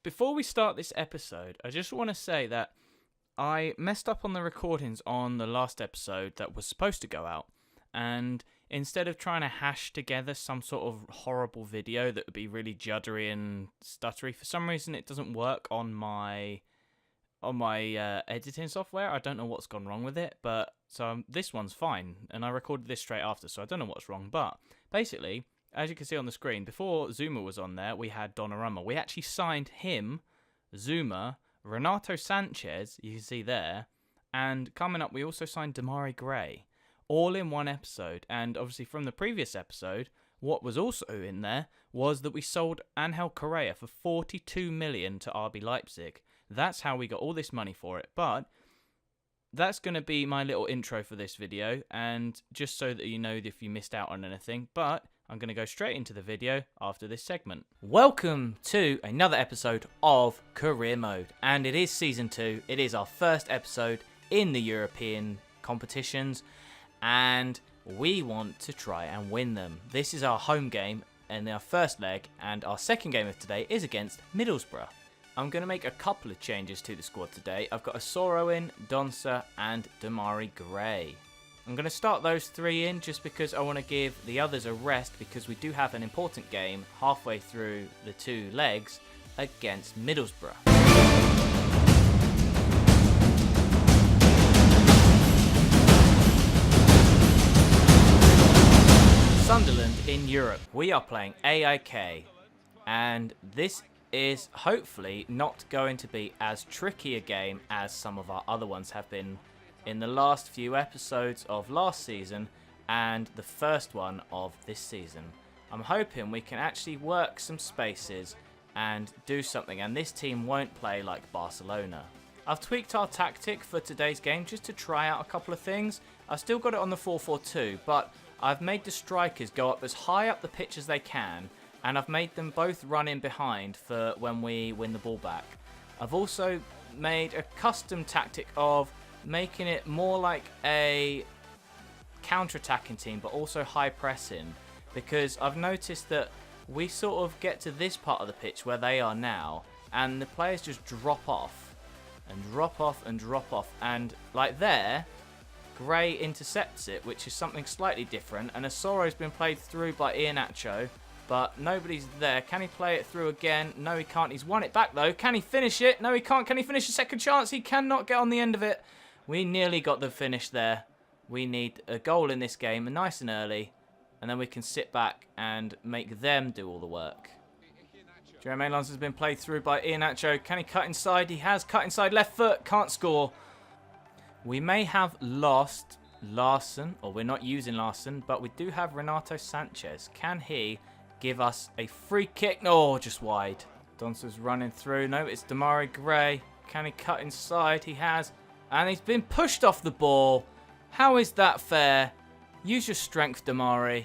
Before we start this episode, I just want to say that I messed up on the recordings on the last episode that was supposed to go out. And instead of trying to hash together some sort of horrible video that would be really juddery and stuttery, for some reason it doesn't work on my editing software. I don't know what's gone wrong with it, but so this one's fine. And I recorded this straight after, so I don't know what's wrong. But basically, as you can see on the screen, before ZOUMA was on there, we had Donnarumma. We actually signed him, ZOUMA, RENATO SANCHEZ, you can see there, and coming up we also signed Demarai Gray, all in one episode. And obviously from the previous episode, what was also in there was that we sold Angel Correa for 42 million to RB Leipzig. That's how we got all this money for it. But that's going to be my little intro for this video, and just so that you know if you missed out on anything. But I'm going to go straight into the video after this segment. Welcome to another episode of Career Mode, and it is Season 2. It is our first episode in the European competitions, and we want to try and win them. This is our home game in our first leg, and our second game of today is against Middlesbrough. I'm going to make a couple of changes to the squad today. I've got Asoro in, Donsa, and Demarai Gray. I'm going to start those three in just because I want to give the others a rest, because we do have an important game halfway through the two legs against Middlesbrough. Sunderland in Europe. We are playing AIK, and this is hopefully not going to be as tricky a game as some of our other ones have been in the last few episodes of last season and the first one of this season. I'm hoping we can actually work some spaces and do something, and this team won't play like Barcelona. I've tweaked our tactic for today's game just to try out a couple of things. I've still got it on the 4-4-2, but I've made the strikers go up as high up the pitch as they can, and I've made them both run in behind for when we win the ball back. I've also made a custom tactic of making it more like a counter-attacking team, but also high pressing, because I've noticed that we sort of get to this part of the pitch where they are now, and the players just drop off and drop off and drop off, and like there, Gray intercepts it, which is something slightly different, and Asoro's been played through by Iheanacho, but nobody's there. Can he play it through again? No, he can't. He's won it back though. Can he finish it? No, he can't. Can he finish a second chance? He cannot get on the end of it. We nearly got the finish there. We need a goal in this game, nice and early, and then we can sit back and make them do all the work. Jermaine Lons has been played through by Iheanacho. Can he cut inside? He has cut inside left foot. Can't score. We may have lost Larson, or we're not using Larson, but we do have Renato Sanchez. Can he give us a free kick? No, just wide. Donsa's running through. No, it's Demarai Gray. Can he cut inside? He has. And he's been pushed off the ball. How is that fair? Use your strength, Demarai.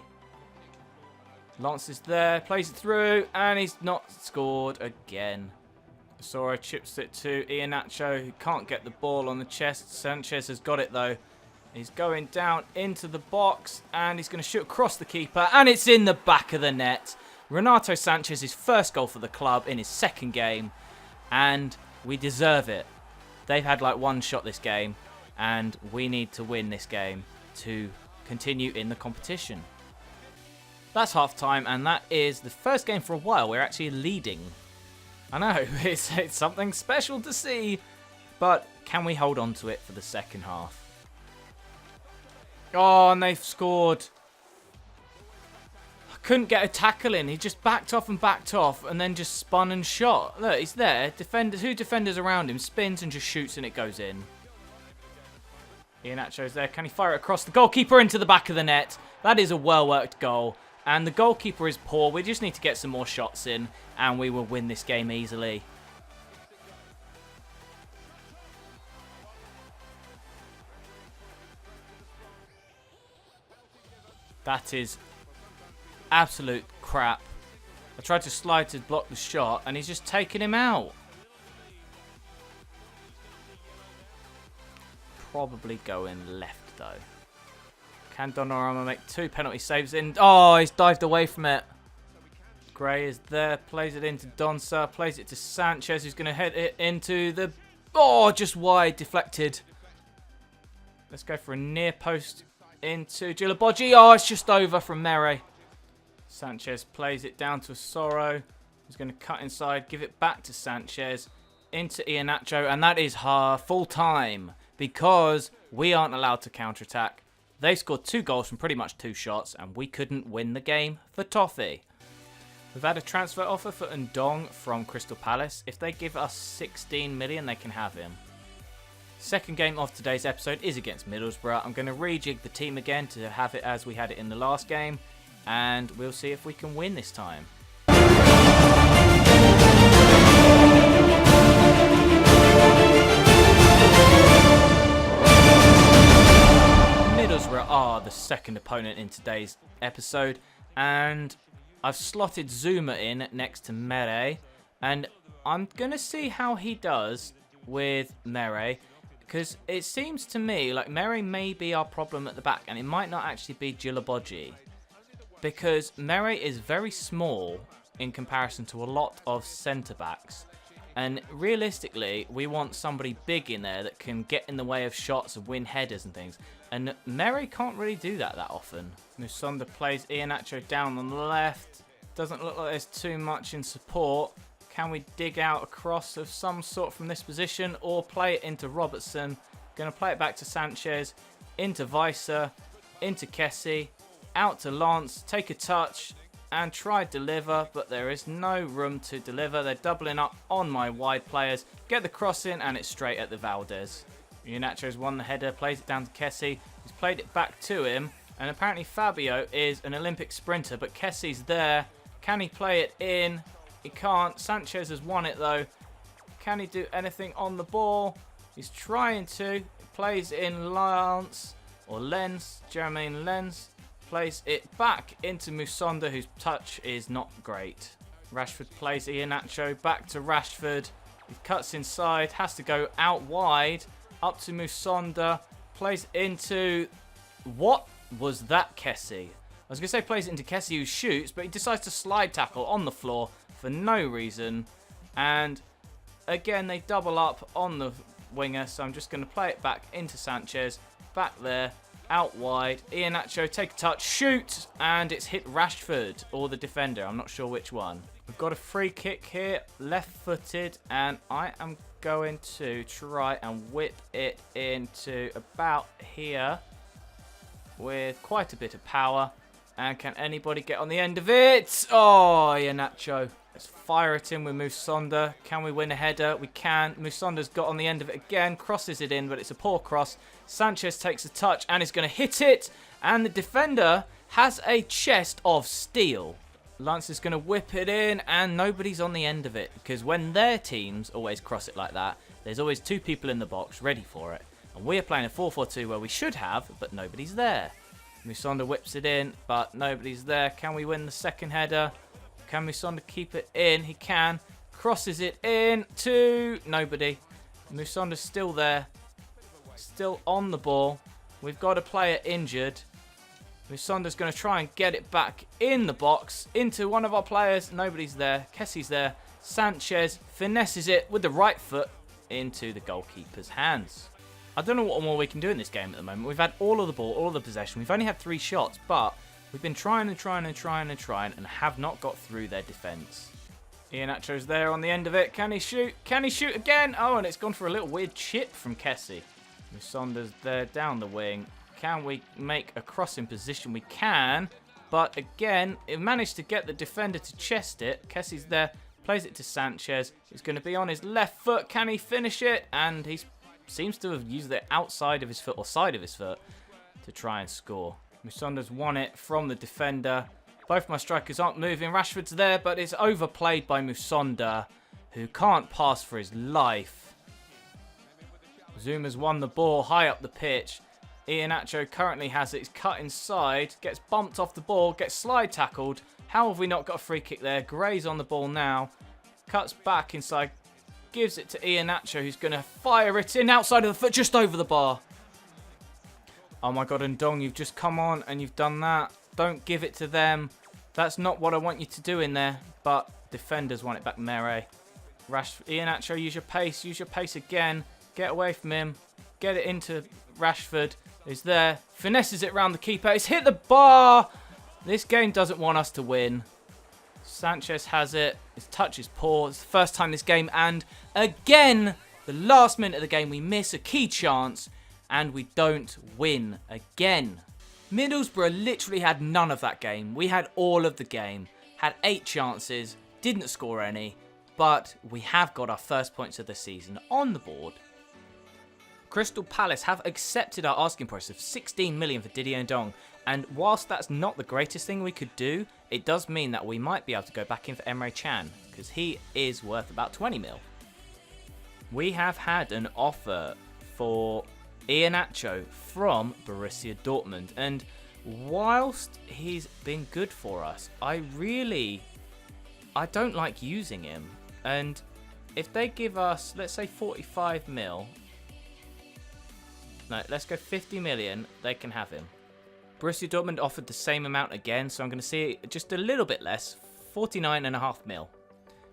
Lance is there, plays it through, and he's not scored again. Asoro chips it to Iheanacho, who can't get the ball on the chest. Sanchez has got it though. He's going down into the box, and he's going to shoot across the keeper, and it's in the back of the net. Renato Sanchez's first goal for the club in his second game, and we deserve it. They've had like one shot this game, and we need to win this game to continue in the competition. That's half time, and that is the first game for a while we're actually leading. I know, it's something special to see, but can we hold on to it for the second half? Oh, and they've scored. I couldn't get a tackle in. He just backed off, and then just spun and shot. Look, he's there. Two defenders around him, spins and just shoots, and it goes in. Iheanacho's there. Can he fire it across the goalkeeper into the back of the net? That is a well-worked goal. And the goalkeeper is poor. We just need to get some more shots in, and we will win this game easily. That is absolute crap. I tried to slide to block the shot, and he's just taken him out. Probably going left, though. Can Donnarumma make two penalty saves in? Oh, he's dived away from it. Gray is there, plays it into Donsa, plays it to Sanchez, who's going to head it into the... Oh, just wide, deflected. Let's go for a near post into GIANLUIGI. Oh, it's just over from Mere. Sanchez plays it down to Soro. He's going to cut inside, give it back to Sanchez, into Iheanacho, and that is full time because we aren't allowed to counter-attack. They scored 2 goals from pretty much 2 shots, and we couldn't win the game for Toffee. We've had a transfer offer for Ndong from Crystal Palace. If they give us 16 million, they can have him. Second game of today's episode is against Middlesbrough. I'm going to rejig the team again to have it as we had it in the last game, and we'll see if we can win this time. Middlesbrough are the second opponent in today's episode, and I've slotted ZOUMA in next to Mere, and I'm going to see how he does with Mere, because it seems to me like Mere may be our problem at the back, and it might not actually be GIANLUIGI, because Mere is very small in comparison to a lot of centre-backs. And realistically, we want somebody big in there that can get in the way of shots and win headers and things. And Mere can't really do that often. Musonda plays Iheanacho down on the left. Doesn't look like there's too much in support. Can we dig out a cross of some sort from this position or play it into Robertson? Going to play it back to Sanchez, into Weiser, into Kessie, out to Lance, take a touch and try deliver, but there is no room to deliver. They're doubling up on my wide players. Get the cross in and it's straight at the Valdez. Iheanacho's won the header, plays it down to Kessie. He's played it back to him, and apparently Fabio is an Olympic sprinter, but Kessie's there. Can he play it in? He can't. Sanchez has won it though. Can he do anything on the ball? He's trying to. He plays in Lance, or Lens, Jermaine Lens. Plays it back into Musonda, whose touch is not great. Rashford plays Iheanacho back to Rashford. He cuts inside, has to go out wide, up to Musonda. Plays into... What was that, Kessie? I was going to say plays it into Kessie, who shoots, but he decides to slide tackle on the floor for no reason. And again, they double up on the winger, so I'm just going to play it back into Sanchez. Back there. Out wide, Iheanacho, take a touch, shoot, and it's hit Rashford, or the defender, I'm not sure which one. We've got a free kick here, left-footed, and I am going to try and whip it into about here with quite a bit of power. And can anybody get on the end of it? Oh, Iheanacho. Let's fire it in with Musonda. Can we win a header? We can. Musonda's got on the end of it again. Crosses it in, but it's a poor cross. Sanchez takes a touch and is going to hit it. And the defender has a chest of steel. Lance is going to whip it in, and nobody's on the end of it. Because when their teams always cross it like that, there's always 2 people in the box ready for it. And we're playing a 4-4-2 where we should have, but nobody's there. Musonda whips it in, but nobody's there. Can we win the second header? Can Musonda keep it in? He can. Crosses it in to nobody. Musonda's still there. Still on the ball. We've got a player injured. Musonda's going to try and get it back in the box. Into one of our players. Nobody's there. Kessie's there. Sanchez finesses it with the right foot into the goalkeeper's hands. I don't know what more we can do in this game at the moment. We've had all of the ball, all of the possession. We've only had 3 shots, but we've been trying and have not got through their defence. Iheanacho's there on the end of it. Can he shoot? Can he shoot again? Oh, and it's gone for a little weird chip from Kessie. Musonda's there down the wing. Can we make a crossing position? We can. But again, it managed to get the defender to chest it. Kessie's there. Plays it to Sanchez. He's going to be on his left foot. Can he finish it? And he seems to have used the outside of his foot or side of his foot to try and score. Musonda's won it from the defender. Both my strikers aren't moving. Rashford's there, but it's overplayed by Musonda, who can't pass for his life. ZOUMA's won the ball high up the pitch. Iheanacho currently has it. He's cut inside, gets bumped off the ball, gets slide tackled. How have we not got a free kick there? Gray's on the ball now. Cuts back inside, gives it to Iheanacho, who's going to fire it in outside of the foot, just over the bar. Oh my god, Ndong, you've just come on and you've done that. Don't give it to them. That's not what I want you to do in there, but defenders want it back. Mere. Iheanacho, use your pace again. Get away from him. Get it into Rashford. Who's there. Finesses it around the keeper. It's hit the bar. This game doesn't want us to win. Sanchez has it. His touch is poor. It's the first time this game, and again, the last minute of the game, we miss a key chance, and we don't win again. Middlesbrough literally had none of that game. We had all of the game. Had 8 chances. Didn't score any. But we have got our first points of the season on the board. Crystal Palace have accepted our asking price of 16 million for Didier Ndong. And whilst that's not the greatest thing we could do, it does mean that we might be able to go back in for Emre Can, because he is worth about 20 mil. We have had an offer for Iheanacho from Borussia Dortmund, and whilst he's been good for us, I don't like using him. And if they give us, let's say 45 mil, no, let's go 50 million, they can have him. Borussia Dortmund offered the same amount again, so I'm going to see just a little bit less, 49.5 mil.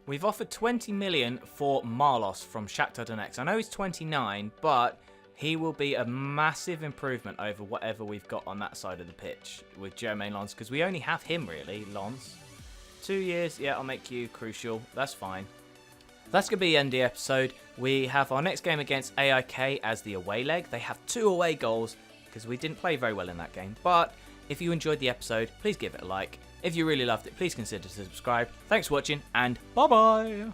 We've offered 20 million for Marlos from Shakhtar Donetsk. I know he's 29, but he will be a massive improvement over whatever we've got on that side of the pitch with Jermaine Lens, because we only have him really, Lens. 2 years, yeah, I'll make you crucial. That's fine. That's going to be the end of the episode. We have our next game against AIK as the away leg. They have 2 away goals because we didn't play very well in that game. But if you enjoyed the episode, please give it a like. If you really loved it, please consider to subscribe. Thanks for watching, and bye-bye.